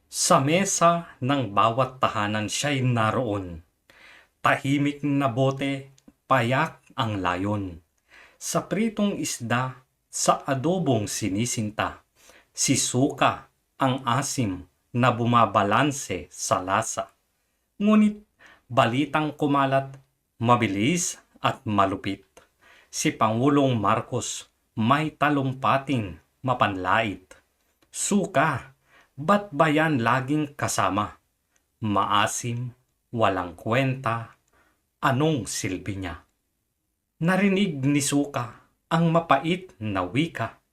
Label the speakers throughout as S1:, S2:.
S1: Sa mesa ng bawat tahanan siya'y naroon. Tahimik na bote, payak ang layon. Sa pritong isda, sa adobong sinisinta, si suka ang asim na bumabalanse sa lasa. Ngunit balitang kumalat, mabilis at malupit. Si Pangulong Marcos may talumpating mapanlait. Suka, ba't ba yan laging kasama? Maasim, walang kwenta, anong silbi niya? Narinig ni Suka ang mapait na wika,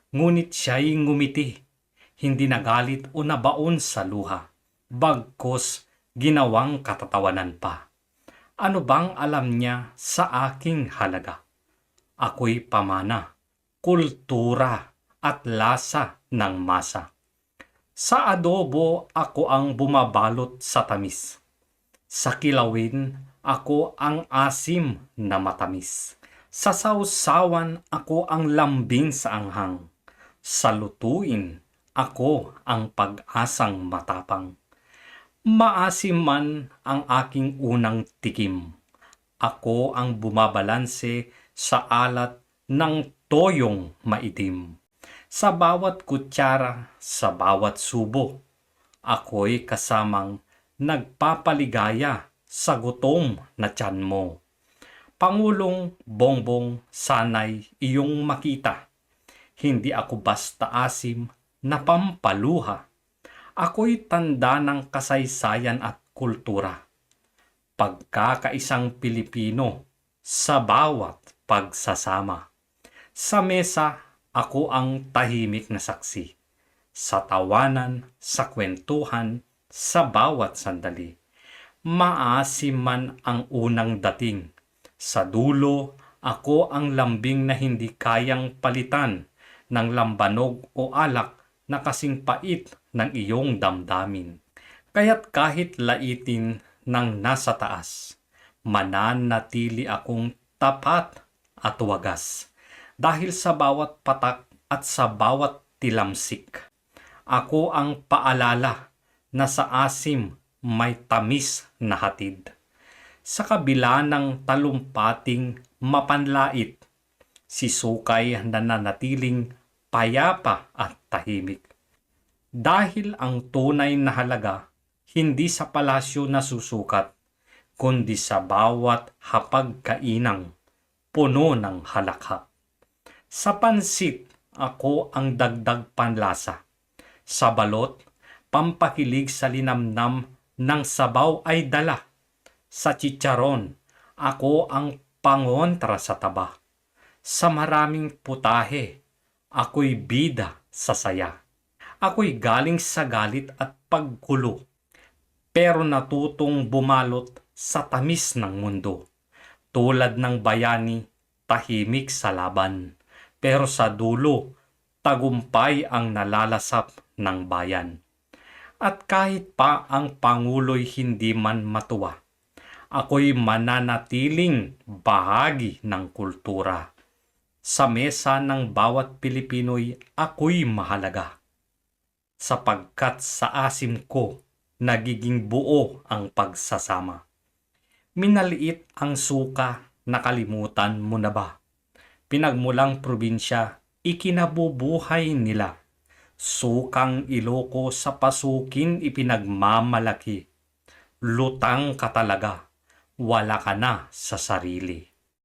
S1: ngunit siya'y ngumiti, hindi nagalit o nabaon sa luha, bagkos ginawang katatawanan pa. Ano bang alam niya sa aking halaga? Ako'y pamana, kultura at lasa ng masa. Sa adobo ako ang bumabalot sa tamis. Sa kilawin ako ang asim na matamis. Sa sausawan ako ang lambing sa anghang. Sa lutuin ako ang pag-asang matapang. Maasim man ang aking unang tikim. Ako ang bumabalanse sa alat ng toyong maitim. Sa bawat kutsara, sa bawat subo, ako'y kasamang nagpapaligaya sa gutom na tiyan mo. Pangulong Bongbong, sanay iyong makita. Hindi ako basta asim na pampaluha. Ako'y tanda ng kasaysayan at kultura. Pagkakaisang Pilipino sa bawat pagsasama. Sa mesa, ako ang tahimik na saksi. Sa tawanan, sa kwentuhan, sa bawat sandali. Maasim man ang unang dating. Sa dulo, ako ang lambing na hindi kayang palitan ng lambanog o alak na kasing pait ng iyong damdamin. Kaya't kahit laitin ng nasa taas, mananatili akong tapat at wagas. Dahil sa bawat patak at sa bawat tilamsik, ako ang paalala na sa asim may tamis na hatid. Sa kabila ng talumpating mapanlait, si Sukay nananatiling payapa at tahimik. Dahil ang tunay na halaga hindi sa palasyo nasusukat, kundi sa bawat hapagkainang puno ng halakhak. Sa pansit, ako ang dagdag panlasa. Sa balot, pampakilig sa linamnam ng sabaw ay dala. Sa chicharon, ako ang pangontra sa taba. Sa maraming putahe, ako'y bida sa saya. Ako'y galing sa galit at pagkulo, pero natutong bumalot sa tamis ng mundo. Tulad ng bayani, tahimik sa laban, pero sa dulo, tagumpay ang nalalasap ng bayan. At kahit pa ang Pangulo'y hindi man matuwa, ako'y mananatiling bahagi ng kultura. Sa mesa ng bawat Pilipino'y ako'y mahalaga. Sapagkat sa asim ko, nagiging buo ang pagsasama. Minaliit ang suka, nakalimutan mo na ba? Pinagmulang probinsya, ikinabubuhay nila. Sukang Iloco sa pasukin ipinagmamalaki. Lutang ka talaga, wala ka na sa sarili.